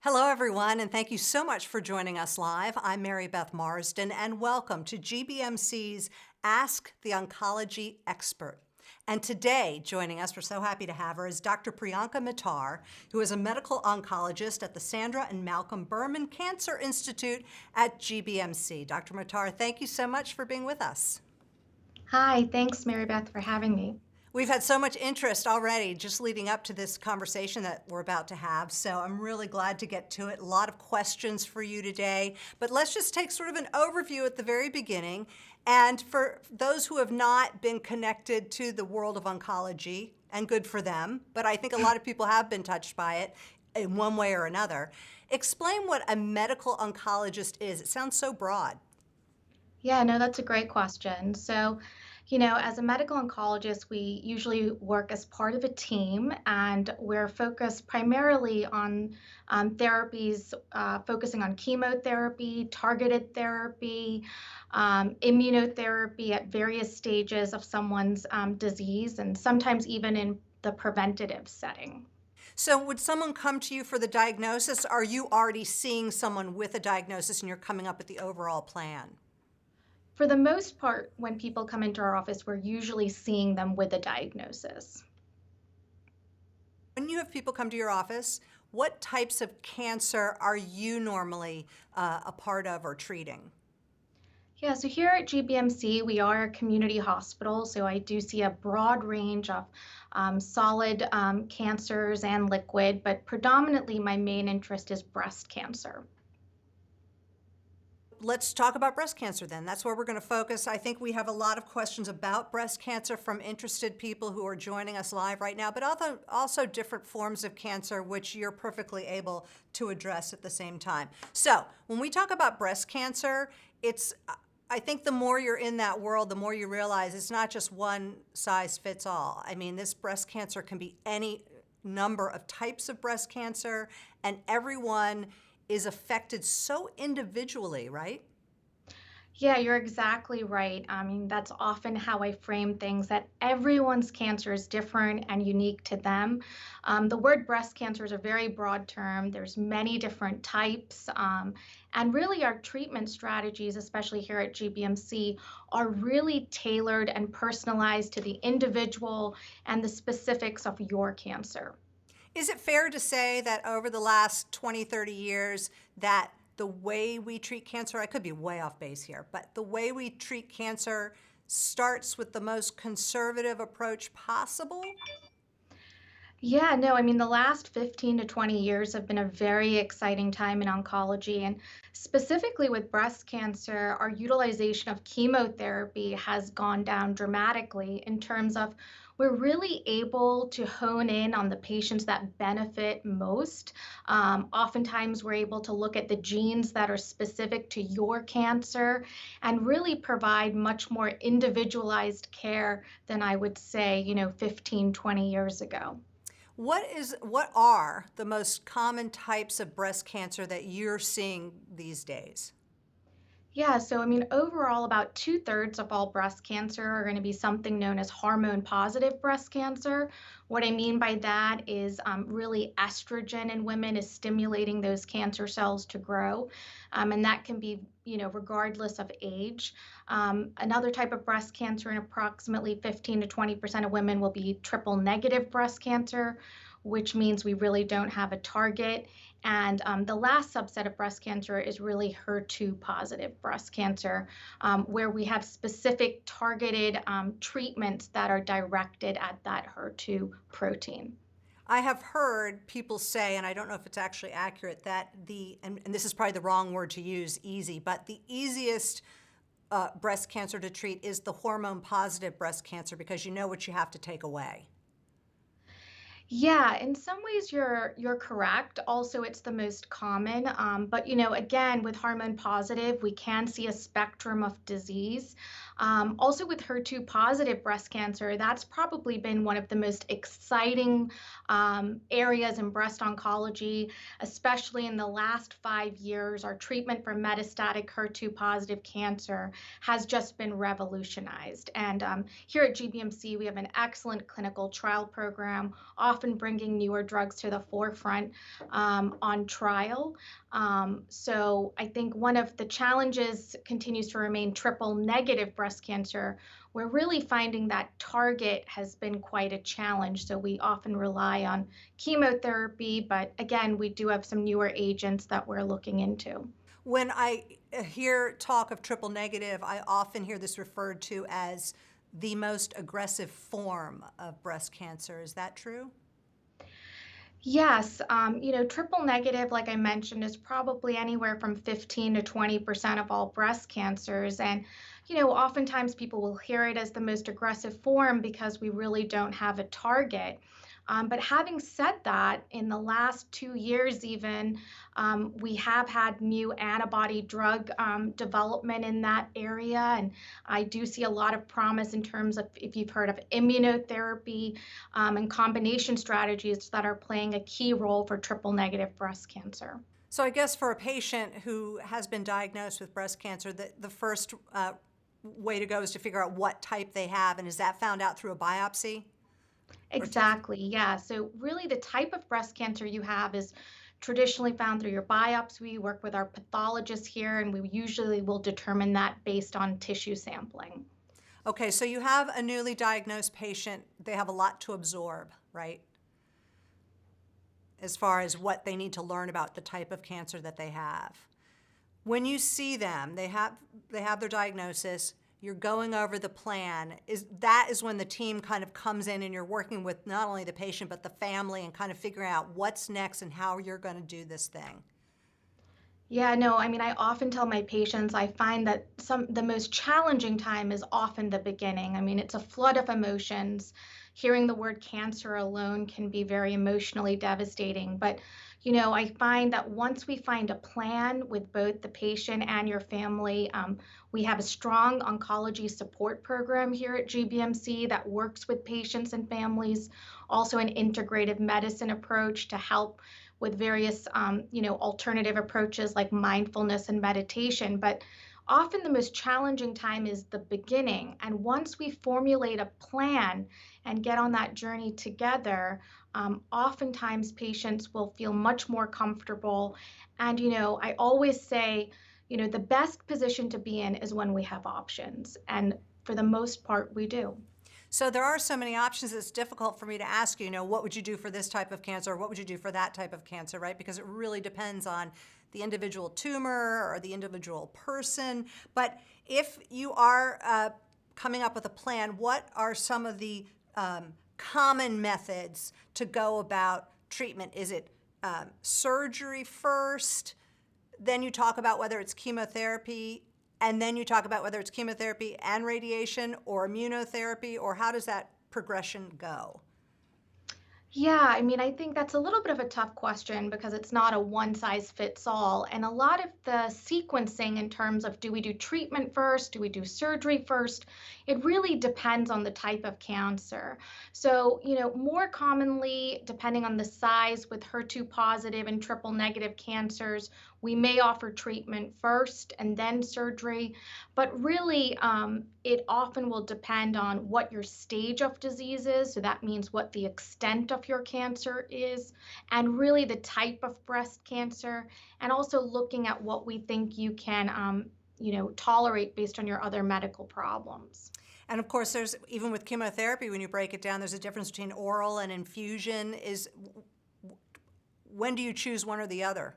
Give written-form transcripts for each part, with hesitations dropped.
Hello, everyone, and thank you so much for joining us live. I'm Mary Beth Marsden, and welcome to GBMC's Ask the Oncology Expert. And today, joining us, we're so happy to have her, is Dr. Priyanka Mittar, who is a medical oncologist at the Sandra and Malcolm Berman Cancer Institute at GBMC. Dr. Mittar, thank you so much for being with us. Hi, thanks, Mary Beth, for having me. We've had so much interest already just leading up to this conversation that we're about to have, so I'm really glad to get to it. A lot of questions for you today, but let's just take sort of an overview at the very beginning. And for those who have not been connected to the world of oncology, and good for them, but I think a lot of people have been touched by it in one way or another, explain what a medical oncologist is. It sounds so broad. Yeah, no, that's a great question. As a medical oncologist, we usually work as part of a team, and we're focused primarily on therapies, focusing on chemotherapy, targeted therapy, immunotherapy at various stages of someone's disease, and sometimes even in the preventative setting. So would someone come to you for the diagnosis? Are you already seeing someone with a diagnosis and you're coming up with the overall plan? For the most part, when people come into our office, we're usually seeing them with a diagnosis. When you have people come to your office, what types of cancer are you normally a part of or treating? Yeah, so here at GBMC, we are a community hospital, so I do see a broad range of solid cancers and liquid, but predominantly my main interest is breast cancer. Let's talk about breast cancer then. That's where we're going to focus. I think we have a lot of questions about breast cancer from interested people who are joining us live right now, but also different forms of cancer, which you're perfectly able to address at the same time. So when we talk about breast cancer, I think the more you're in that world, the more you realize it's not just one size fits all. I mean, this breast cancer can be any number of types of breast cancer, and everyone is affected so individually, right? Yeah, you're exactly right. I mean, that's often how I frame things, that everyone's cancer is different and unique to them. The word breast cancer is a very broad term. There's many different types. And really, our treatment strategies, especially here at GBMC, are really tailored and personalized to the individual and the specifics of your cancer. Is it fair to say that over the last 20, 30 years that the way we treat cancer, I could be way off base here, but the way we treat cancer starts with the most conservative approach possible? Yeah, no, I mean, the last 15 to 20 years have been a very exciting time in oncology. And specifically with breast cancer, our utilization of chemotherapy has gone down dramatically in terms of we're really able to hone in on the patients that benefit most. Oftentimes, we're able to look at the genes that are specific to your cancer and really provide much more individualized care than I would say, 15, 20 years ago. What are the most common types of breast cancer that you're seeing these days? Yeah, so I mean, overall, about two-thirds of all breast cancer are going to be something known as hormone positive breast cancer. What I mean by that is really estrogen in women is stimulating those cancer cells to grow. And that can be, regardless of age. Another type of breast cancer in approximately 15 to 20% of women will be triple negative breast cancer, which means we really don't have a target. And the last subset of breast cancer is really HER2 positive breast cancer, where we have specific targeted treatments that are directed at that HER2 protein. I have heard people say, and I don't know if it's actually accurate, that and this is probably the wrong word to use, easy, but the easiest breast cancer to treat is the hormone positive breast cancer because you know what you have to take away. Yeah, in some ways you're correct. Also, it's the most common. But again, with hormone positive, we can see a spectrum of disease. Also, with HER2 positive breast cancer, that's probably been one of the most exciting areas in breast oncology, especially in the last 5 years. Our treatment for metastatic HER2 positive cancer has just been revolutionized. And here at GBMC, we have an excellent clinical trial program, often bringing newer drugs to the forefront on trial. So I think one of the challenges continues to remain triple negative breast cancer. We're really finding that target has been quite a challenge. So we often rely on chemotherapy, but again, we do have some newer agents that we're looking into. When I hear talk of triple negative, I often hear this referred to as the most aggressive form of breast cancer. Is that true? Yes, triple negative, like I mentioned, is probably anywhere from 15 to 20% of all breast cancers. And, oftentimes people will hear it as the most aggressive form because we really don't have a target. But having said that, in the last 2 years, even, we have had new antibody drug development in that area. And I do see a lot of promise in terms of, if you've heard of immunotherapy, and combination strategies that are playing a key role for triple negative breast cancer. So I guess for a patient who has been diagnosed with breast cancer, the first way to go is to figure out what type they have. And is that found out through a biopsy? Exactly, yeah. So really the type of breast cancer you have is traditionally found through your biopsy. We work with our pathologists here, and we usually will determine that based on tissue sampling. Okay, so you have a newly diagnosed patient. They have a lot to absorb, right? As far as what they need to learn about the type of cancer that they have. When you see them, they have their diagnosis, you're going over the plan. That is when the team kind of comes in and you're working with not only the patient but the family and kind of figuring out what's next and how you're going to do this thing. Yeah, no, I mean, I often tell my patients I find that the most challenging time is often the beginning. I mean, it's a flood of emotions. Hearing the word cancer alone can be very emotionally devastating. But, I find that once we find a plan with both the patient and your family, we have a strong oncology support program here at GBMC that works with patients and families, also an integrative medicine approach to help with various alternative approaches like mindfulness and meditation. But often the most challenging time is the beginning, and once we formulate a plan and get on that journey together, oftentimes patients will feel much more comfortable. And I always say, the best position to be in is when we have options, and for the most part we do. So there are so many options, it's difficult for me to ask you, what would you do for this type of cancer, or what would you do for that type of cancer, right? Because it really depends on the individual tumor or the individual person. But if you are coming up with a plan, what are some of the common methods to go about treatment? Is it surgery first? Then you talk about whether it's chemotherapy, and then you talk about whether it's chemotherapy and radiation or immunotherapy, or how does that progression go? Yeah, I mean, I think that's a little bit of a tough question because it's not a one size fits all. And a lot of the sequencing in terms of, do we do treatment first? Do we do surgery first? It really depends on the type of cancer. So, more commonly, depending on the size with HER2 positive and triple negative cancers, we may offer treatment first and then surgery. But really, it often will depend on what your stage of disease is. So that means what the extent of your cancer is, and really the type of breast cancer, and also looking at what we think you can, tolerate based on your other medical problems. And of course, there's, even with chemotherapy, when you break it down, there's a difference between oral and infusion. When do you choose one or the other?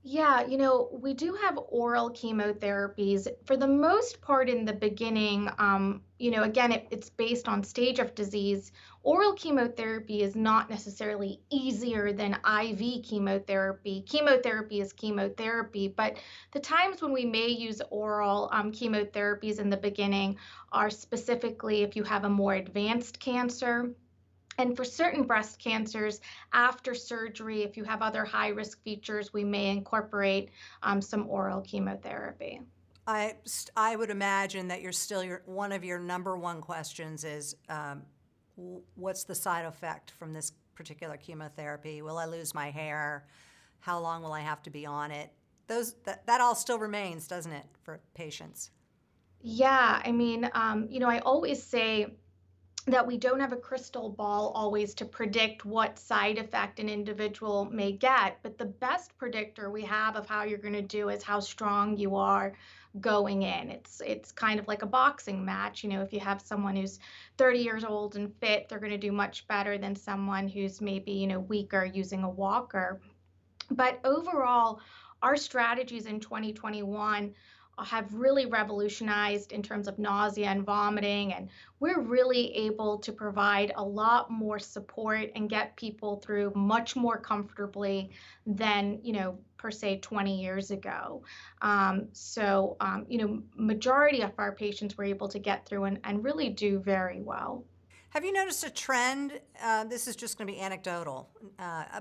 Yeah, we do have oral chemotherapies. For the most part in the beginning, again, it's based on stage of disease. Oral chemotherapy is not necessarily easier than IV chemotherapy. Chemotherapy is chemotherapy, but the times when we may use oral chemotherapies in the beginning are specifically if you have a more advanced cancer. And for certain breast cancers, after surgery, if you have other high risk features, we may incorporate some oral chemotherapy. I would imagine that one of your number one questions is, what's the side effect from this particular chemotherapy? Will I lose my hair? How long will I have to be on it? That all still remains, doesn't it, for patients? Yeah, I mean, I always say, that we don't have a crystal ball always to predict what side effect an individual may get, but the best predictor we have of how you're going to do is how strong you are going in. It's kind of like a boxing match. If you have someone who's 30 years old and fit, they're going to do much better than someone who's maybe, weaker using a walker. But overall, our strategies in 2021 have really revolutionized in terms of nausea and vomiting, and we're really able to provide a lot more support and get people through much more comfortably than, per se 20 years ago. Majority of our patients were able to get through and really do very well. Have you noticed a trend? This is just going to be anecdotal,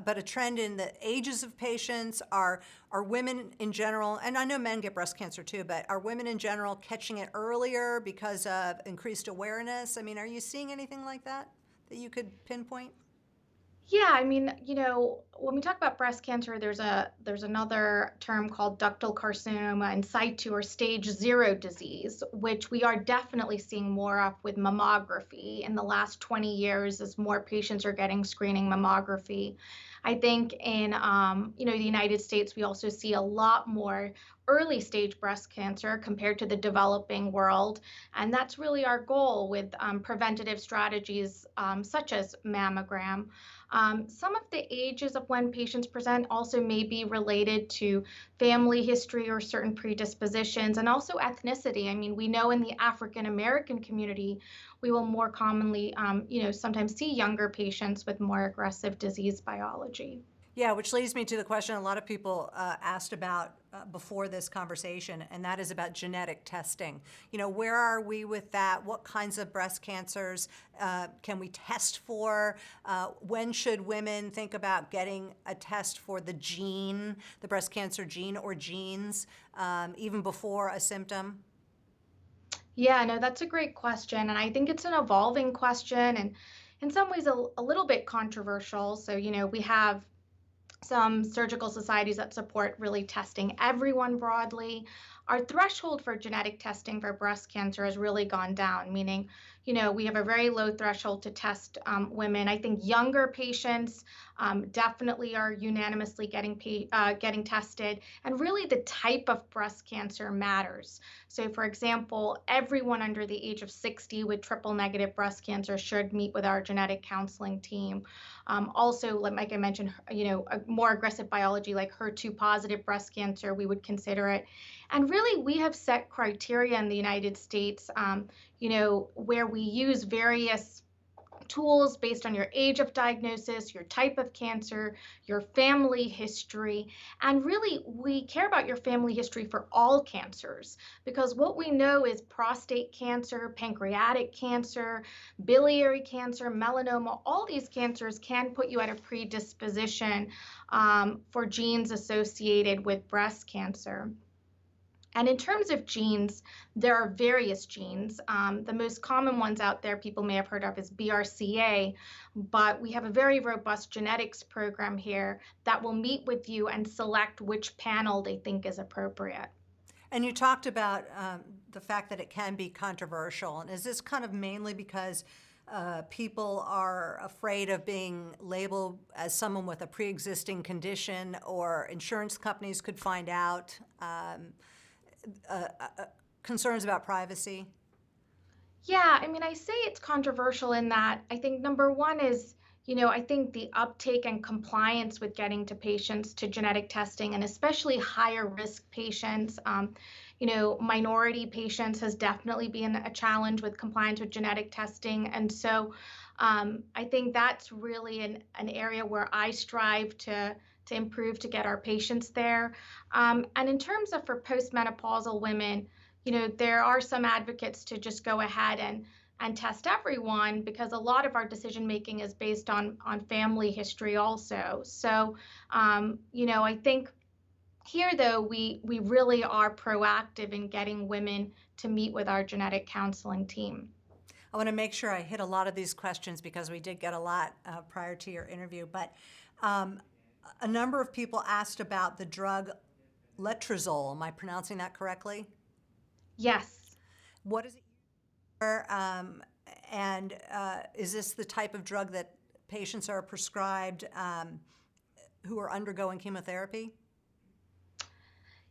but a trend in the ages of patients. Are women in general, and I know men get breast cancer too, but are women in general catching it earlier because of increased awareness? I mean, are you seeing anything like that you could pinpoint? Yeah, I mean, when we talk about breast cancer, there's another term called ductal carcinoma in situ or stage 0 disease, which we are definitely seeing more of with mammography in the last 20 years as more patients are getting screening mammography. I think in the United States, we also see a lot more early stage breast cancer compared to the developing world, and that's really our goal with preventative strategies such as mammogram. Some of the ages of when patients present also may be related to family history or certain predispositions and also ethnicity. I mean, we know in the African American community, we will more commonly, sometimes see younger patients with more aggressive disease biology. Yeah, which leads me to the question a lot of people asked about before this conversation, and that is about genetic testing. Where are we with that? What kinds of breast cancers can we test for? When should women think about getting a test for the gene, the breast cancer gene or genes, even before a symptom? Yeah, no, that's a great question. And I think it's an evolving question and in some ways a little bit controversial. So, we have some surgical societies that support really testing everyone broadly. Our threshold for genetic testing for breast cancer has really gone down, meaning, we have a very low threshold to test women. I think younger patients definitely are unanimously getting tested, and really the type of breast cancer matters. So, for example, everyone under the age of 60 with triple negative breast cancer should meet with our genetic counseling team. Also, like I mentioned, a more aggressive biology like HER2 positive breast cancer, we would consider it. And really, we have set criteria in the United States, where we use various tools based on your age of diagnosis, your type of cancer, your family history. And really, we care about your family history for all cancers because what we know is prostate cancer, pancreatic cancer, biliary cancer, melanoma, all these cancers can put you at a predisposition for genes associated with breast cancer. And in terms of genes, there are various genes. The most common ones out there people may have heard of is BRCA, but we have a very robust genetics program here that will meet with you and select which panel they think is appropriate. And you talked about the fact that it can be controversial. And is this kind of mainly because people are afraid of being labeled as someone with a pre-existing condition, or insurance companies could find out? Concerns about privacy? Yeah, I mean, I say it's controversial in that I think number one is, I think the uptake and compliance with getting to patients to genetic testing, and especially higher risk patients, minority patients has definitely been a challenge with compliance with genetic testing. And so I think that's really an area where I strive to improve to get our patients there. And in terms of for postmenopausal women, there are some advocates to just go ahead and test everyone because a lot of our decision making is based on family history also. So, I think here though we really are proactive in getting women to meet with our genetic counseling team. I want to make sure I hit a lot of these questions because we did get a lot prior to your interview, but a number of people asked about the drug Letrozole. Am I pronouncing that correctly? Yes. What is it used for? And is this the type of drug that patients are prescribed who are undergoing chemotherapy?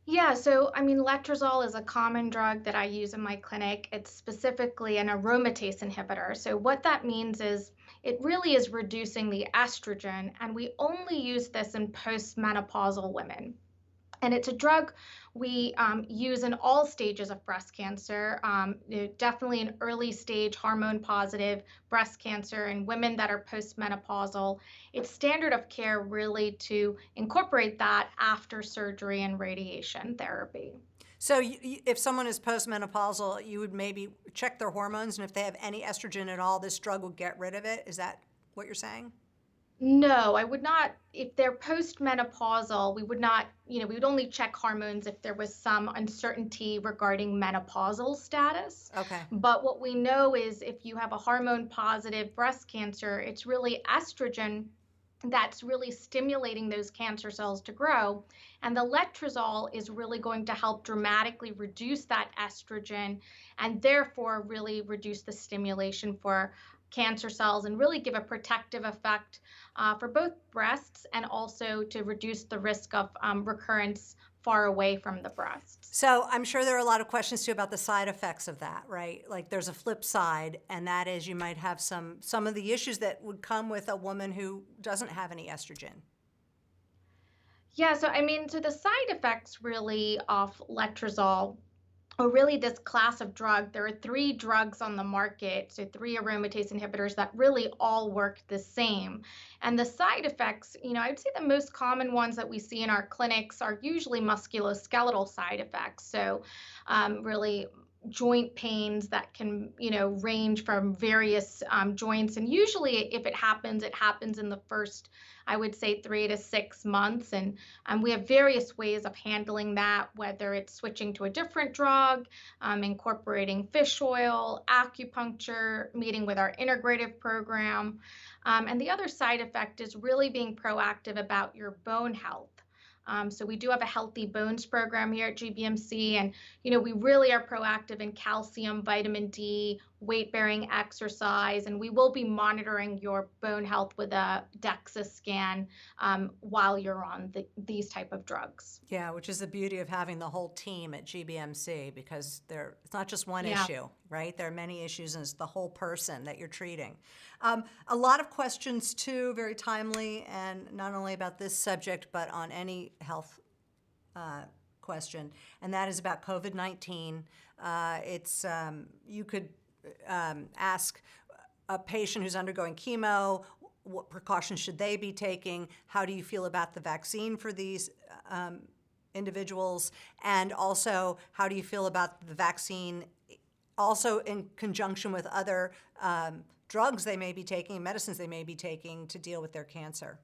Yeah, so I mean, letrozole is a common drug that I use in my clinic. It's specifically an aromatase inhibitor. So, what that means is it really is reducing the estrogen, and we only use this in postmenopausal women. And it's a drug we use in all stages of breast cancer, definitely in early stage hormone positive breast cancer and women that are postmenopausal. It's standard of care really to incorporate that after surgery and radiation therapy. So if someone is postmenopausal, you would maybe check their hormones, and if they have any estrogen at all, this drug will get rid of it. Is that what you're saying? No, I would not. If they're postmenopausal, we would not, we would only check hormones if there was some uncertainty regarding menopausal status. Okay. But what we know is if you have a hormone positive breast cancer, it's really estrogen that's really stimulating those cancer cells to grow. And the letrozole is really going to help dramatically reduce that estrogen and therefore really reduce the stimulation for cancer cells and really give a protective effect for both breasts and also to reduce the risk of recurrence far away from the breasts. So I'm sure there are a lot of questions too about the side effects of that, right? Like there's a flip side, and that is you might have some of the issues that would come with a woman who doesn't have any estrogen. Yeah, so I mean, so the side effects really of letrozole or really this class of drug, there are three drugs on the market, so three aromatase inhibitors that really all work the same. And the side effects, I would say the most common ones that we see in our clinics are usually musculoskeletal side effects. So really joint pains that can, range from various joints. And usually if it happens in the first, I would say 3 to 6 months. And we have various ways of handling that, whether it's switching to a different drug, incorporating fish oil, acupuncture, meeting with our integrative program. And the other side effect is really being proactive about your bone health. So we do have a healthy bones program here at GBMC, and we really are proactive in calcium, vitamin D, weight-bearing exercise, and we will be monitoring your bone health with a DEXA scan while you're on these type of drugs. Yeah, which is the beauty of having the whole team at GBMC, because it's not just one Yeah. issue, right? There are many issues, and it's the whole person that you're treating. A lot of questions too, very timely, and not only about this subject, but on any health question, and that is about COVID-19. You could ask a patient who's undergoing chemo, what precautions should they be taking? How do you feel about the vaccine for these individuals? And also, how do you feel about the vaccine also in conjunction with other drugs they may be taking, medicines they may be taking to deal with their cancer?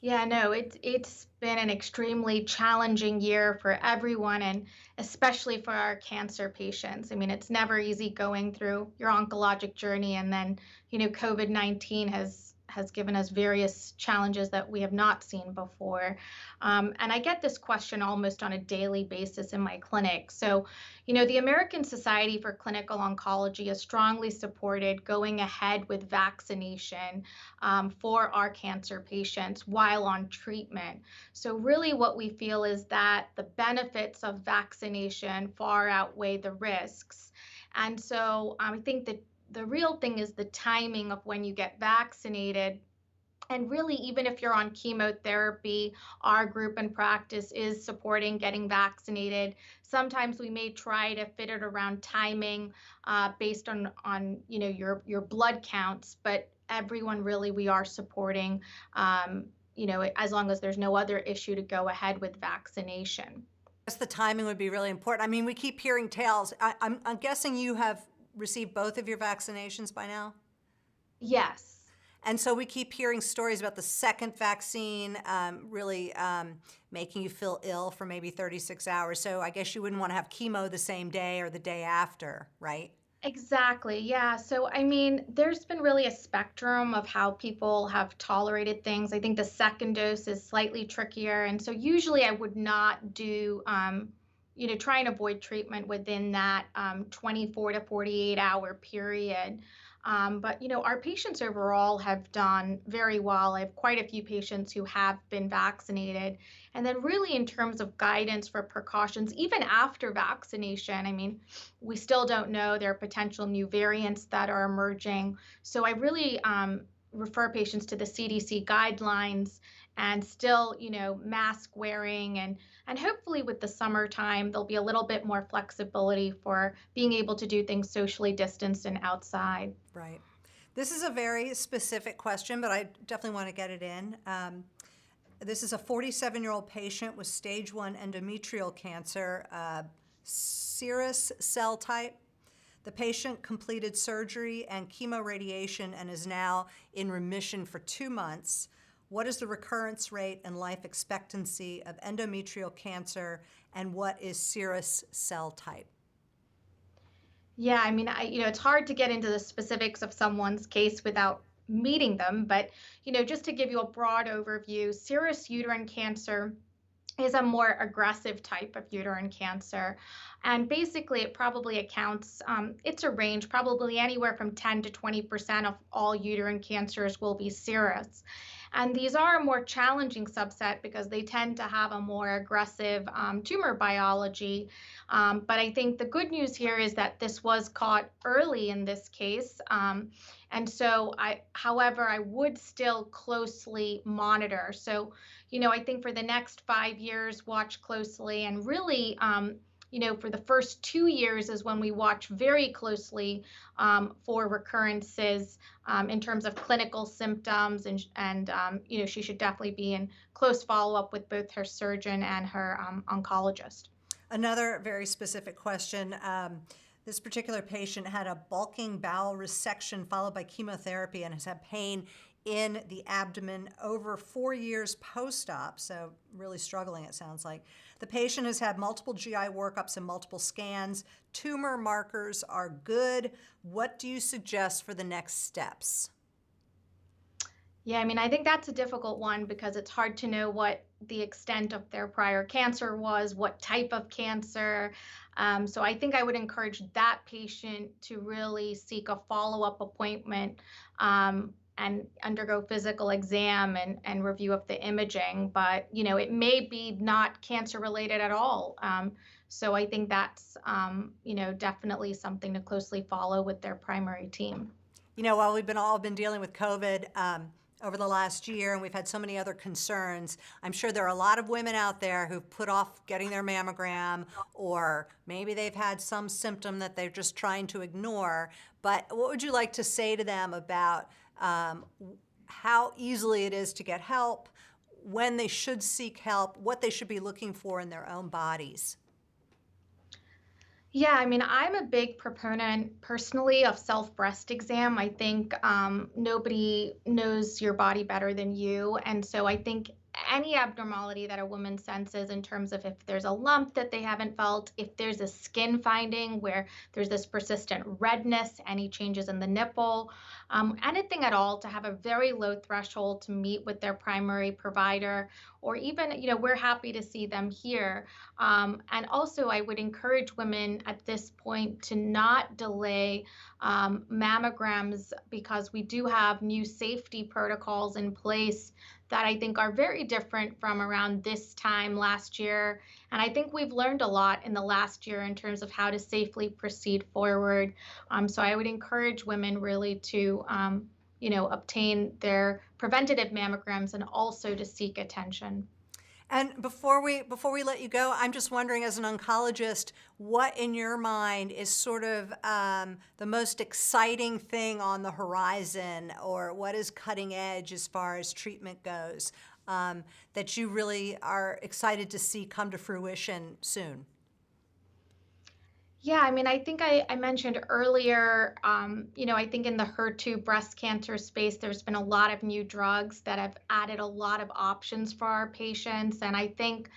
Yeah, no, it's been an extremely challenging year for everyone and especially for our cancer patients. I mean, it's never easy going through your oncologic journey and then, COVID-19 has given us various challenges that we have not seen before. And I get this question almost on a daily basis in my clinic. So, the American Society for Clinical Oncology has strongly supported going ahead with vaccination for our cancer patients while on treatment. So really what we feel is that the benefits of vaccination far outweigh the risks. And so I think that the real thing is the timing of when you get vaccinated. And really, even if you're on chemotherapy, our group in practice is supporting getting vaccinated. Sometimes we may try to fit it around timing based on your blood counts, but everyone really we are supporting, as long as there's no other issue to go ahead with vaccination. I guess the timing would be really important. I mean, we keep hearing tales. I'm guessing you have received both of your vaccinations by now? Yes. And so we keep hearing stories about the second vaccine really making you feel ill for maybe 36 hours. So I guess you wouldn't want to have chemo the same day or the day after, right? Exactly. Yeah. So, I mean, there's been really a spectrum of how people have tolerated things. I think the second dose is slightly trickier. And so, usually, I would not do try and avoid treatment within that 24 to 48-hour period. But our patients overall have done very well. I have quite a few patients who have been vaccinated. And then really in terms of guidance for precautions, even after vaccination, I mean, we still don't know. There are potential new variants that are emerging. So I really refer patients to the CDC guidelines and still, mask wearing, and hopefully with the summertime, there'll be a little bit more flexibility for being able to do things socially distanced and outside. Right. This is a very specific question, but I definitely want to get it in. This is a 47-year-old patient with stage 1 endometrial cancer, serous cell type. The patient completed surgery and chemoradiation and is now in remission for 2 months. What is the recurrence rate and life expectancy of endometrial cancer, and what is serous cell type? Yeah, I mean, it's hard to get into the specifics of someone's case without meeting them, but just to give you a broad overview, serous uterine cancer is a more aggressive type of uterine cancer. And basically, it probably accounts, it's a range, probably anywhere from 10 to 20% of all uterine cancers will be serous. And these are a more challenging subset because they tend to have a more aggressive tumor biology. But I think the good news here is that this was caught early in this case. And so, however, I would still closely monitor. So, I think for the next 5 years, watch closely, and really, for the first 2 years is when we watch very closely for recurrences in terms of clinical symptoms, and she should definitely be in close follow-up with both her surgeon and her oncologist. Another very specific question. This particular patient had a bulking bowel resection followed by chemotherapy and has had pain in the abdomen over 4 years post-op, so really struggling, it sounds like. The patient has had multiple GI workups and multiple scans. Tumor markers are good. What do you suggest for the next steps? Yeah, I mean, I think that's a difficult one because it's hard to know what the extent of their prior cancer was, what type of cancer. So I think I would encourage that patient to really seek a follow-up appointment and undergo physical exam and review of the imaging. But, it may be not cancer related at all. So I think that's, definitely something to closely follow with their primary team. While we've all been dealing with COVID, over the last year, and we've had so many other concerns, I'm sure there are a lot of women out there who've put off getting their mammogram, or maybe they've had some symptom that they're just trying to ignore. But what would you like to say to them about how easily it is to get help, when they should seek help, what they should be looking for in their own bodies? Yeah, I mean, I'm a big proponent personally of self-breast exam. I think nobody knows your body better than you. And so I think any abnormality that a woman senses in terms of if there's a lump that they haven't felt, if there's a skin finding where there's this persistent redness, any changes in the nipple, anything at all, to have a very low threshold to meet with their primary provider, or even, we're happy to see them here. And also, I would encourage women at this point to not delay mammograms, because we do have new safety protocols in place that I think are very different from around this time last year. And I think we've learned a lot in the last year in terms of how to safely proceed forward. So I would encourage women really to, obtain their preventative mammograms and also to seek attention. And before we let you go, I'm just wondering, as an oncologist, what in your mind is sort of the most exciting thing on the horizon, or what is cutting edge as far as treatment goes, that you really are excited to see come to fruition soon? Yeah, I mean, I think I mentioned earlier, I think in the HER2 breast cancer space, there's been a lot of new drugs that have added a lot of options for our patients. And I think,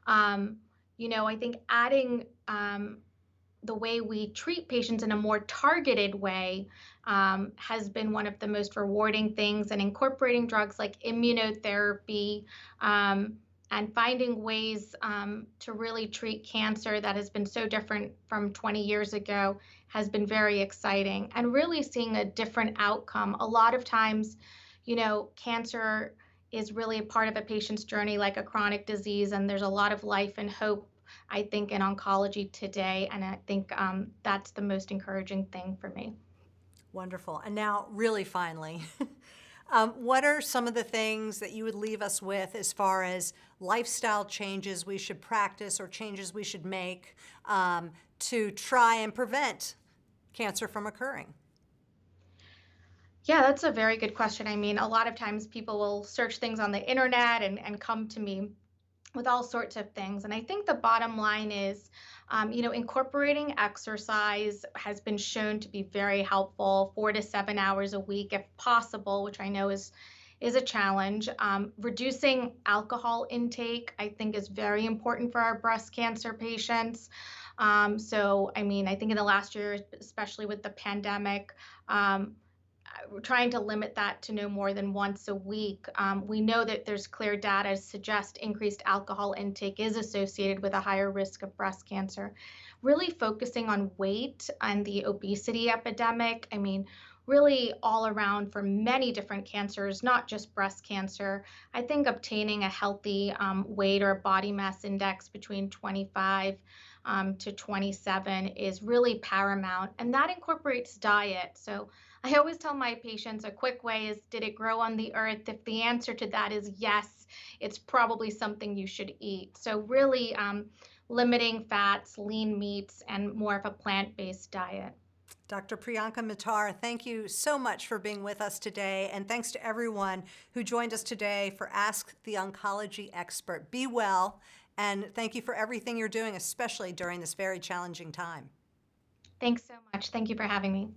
I think adding the way we treat patients in a more targeted way has been one of the most rewarding things, and incorporating drugs like immunotherapy, and finding ways to really treat cancer that has been so different from 20 years ago has been very exciting, and really seeing a different outcome. A lot of times, cancer is really a part of a patient's journey like a chronic disease, and there's a lot of life and hope, I think, in oncology today, and I think that's the most encouraging thing for me. Wonderful. And now, really finally, what are some of the things that you would leave us with as far as lifestyle changes we should practice or changes we should make to try and prevent cancer from occurring? Yeah, that's a very good question. I mean, a lot of times people will search things on the internet and come to me with all sorts of things. And I think the bottom line is, incorporating exercise has been shown to be very helpful, 4 to 7 hours a week, if possible, which I know is a challenge. Reducing alcohol intake, I think, is very important for our breast cancer patients. I mean, I think in the last year, especially with the pandemic, we're trying to limit that to no more than once a week. We know that there's clear data to suggest increased alcohol intake is associated with a higher risk of breast cancer. Really focusing on weight and the obesity epidemic, I mean, really all around for many different cancers, not just breast cancer. I think obtaining a healthy weight or body mass index between 25 to 27 is really paramount, and that incorporates diet. So I always tell my patients a quick way is, did it grow on the earth? If the answer to that is yes, it's probably something you should eat. So really limiting fats, lean meats, and more of a plant-based diet. Dr. Priyanka Mittar, thank you so much for being with us today. And thanks to everyone who joined us today for Ask the Oncology Expert. Be well, and thank you for everything you're doing, especially during this very challenging time. Thanks so much. Thank you for having me.